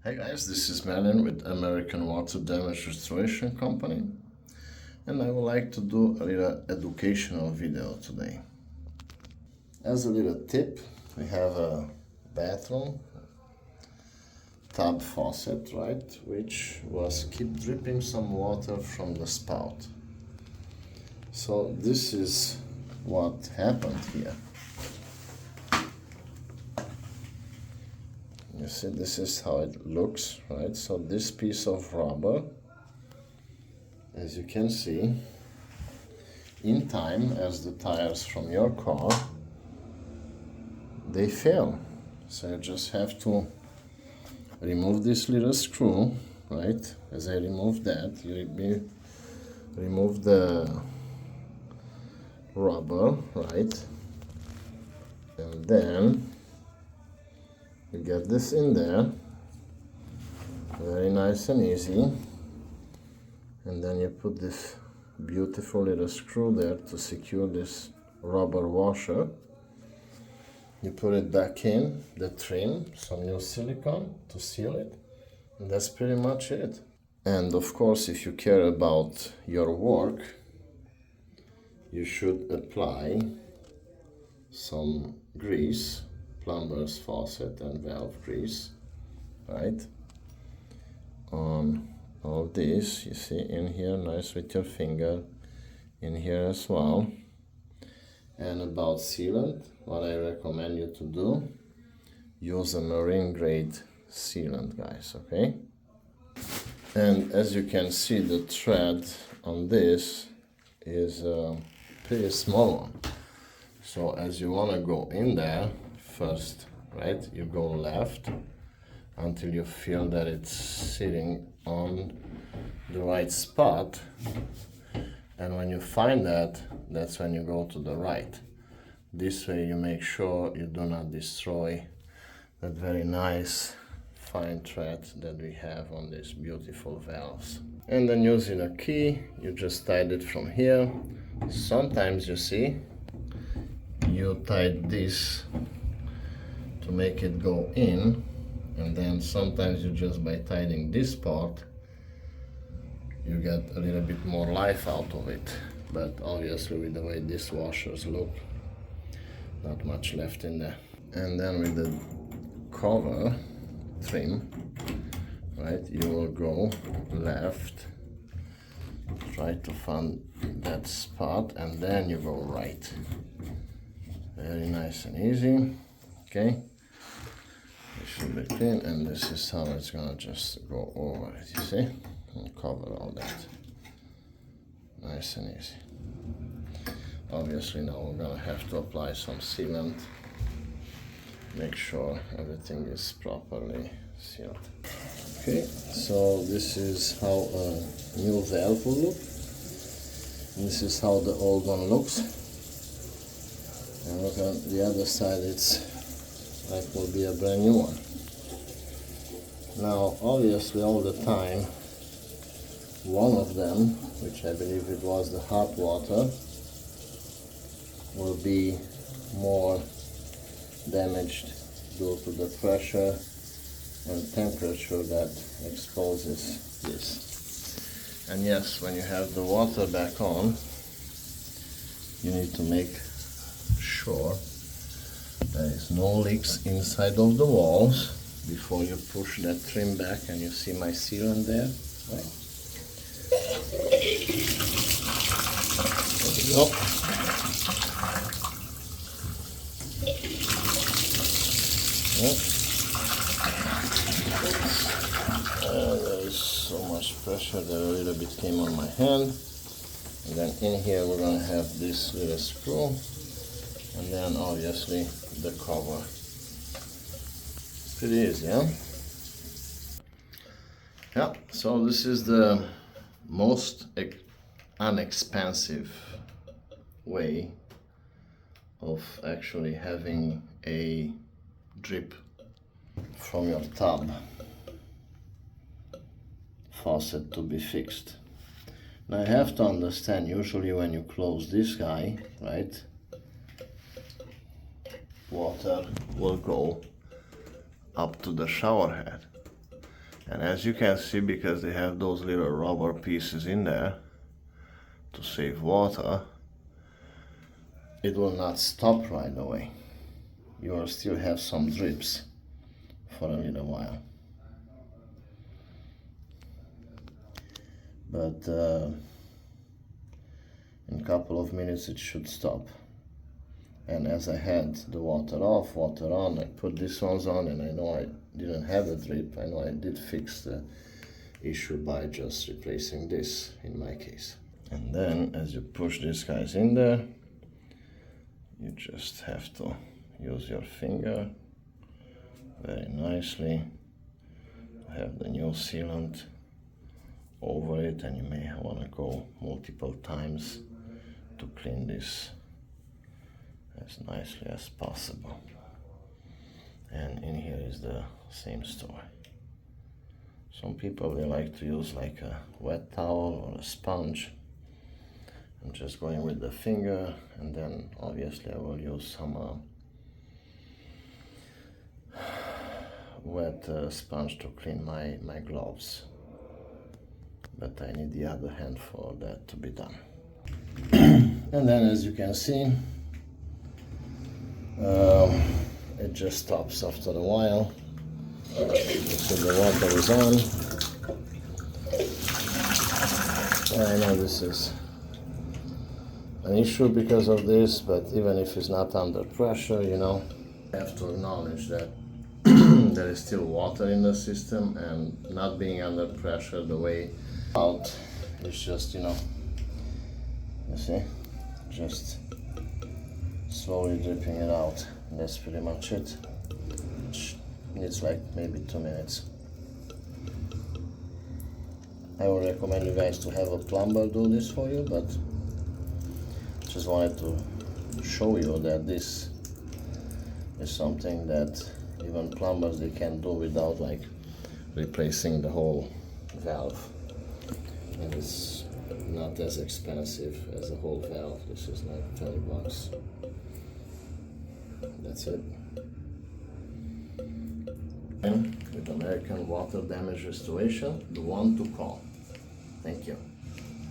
Hey guys, this is Melin with American Water Damage Restoration Company, and I would like to do a little educational video today. As a little tip, we have a bathroom tub faucet, right, which was keep dripping some water from the spout. So this is what happened here. You see, this is how it looks, right? So this piece of rubber, as you can see, in time, as the tires from your car, they fail. So you just have to remove this little screw, right? As I remove that, you remove the rubber, right? And then you get this in there, very nice and easy, and then you put this beautiful little screw there to secure this rubber washer. You put it back in, the trim, some new silicone to seal it, and that's pretty much it. And of course, if you care about your work, you should apply some grease, plumber's faucet and valve grease, right, on all this. You see in here, nice with your finger, in here as well. And about sealant, what I recommend you to do, use a marine grade sealant, guys, okay? And as you can see, the thread on this is a pretty small one. So as you want to go in there, first, right, you go left until you feel that it's sitting on the right spot, and when you find that, that's when you go to the right. This way you make sure you do not destroy that very nice fine thread that we have on these beautiful valves. And then using a key, you just tied it from here. Sometimes you see, you tied this to make it go in, and then sometimes you just by tightening this part you get a little bit more life out of it. But obviously with the way these washers look, not much left in there. And then with the cover trim, right, you will go left, try to find that spot, and then you go right. Very nice and easy. Okay, it should be clean, and this is how it's gonna just go over it, you see, and cover all that. Nice and easy. Obviously now we're gonna have to apply some sealant, make sure everything is properly sealed. Okay, so this is how a new valve will look, and this is how the old one looks. And look on the other side, it's like will be a brand new one. Now obviously all the time one of them, which I believe it was the hot water, will be more damaged due to the pressure and temperature that exposes this. And yes, when you have the water back on, you need to make sure there is no leaks inside of the walls before you push that trim back. And you see my sealant there, right? There we go. Yep. There is so much pressure that a little bit came on my hand. And then in here we're going to have this little screw, and then obviously the cover. Pretty easy, huh? Yeah, so this is the most inexpensive way of actually having a drip from your tub faucet to be fixed. Now you have to understand, usually when you close this guy, right, water will go up to the shower head. And as you can see, because they have those little rubber pieces in there to save water, it will not stop right away. You will still have some drips for a little while. But in a couple of minutes it should stop. And as I had the water off, water on, I put these ones on, and I know I didn't have a drip. I know I did fix the issue by just replacing this in my case. And then as you push these guys in there, you just have to use your finger very nicely. Have the new sealant over it, and you may want to go multiple times to clean this as nicely as possible. And in here is the same story. Some people, they like to use like a wet towel or a sponge. I'm just going with the finger, and then obviously I will use some wet sponge to clean my gloves. But I need the other hand for that to be done. And then, as you can see, it just stops after a while. So the water is on. I know this is an issue because of this, but even if it's not under pressure, you know, I have to acknowledge that there is still water in the system, and not being under pressure the way out is just, you know, you see, just slowly dripping it out. That's pretty much it. It's like maybe 2 minutes. I would recommend you guys to have a plumber do this for you, but just wanted to show you that this is something that even plumbers, they can do without like replacing the whole valve. And it's not as expensive as a whole valve. This is like $20. That's it. And with American Water Damage Restoration, the one to call. Thank you.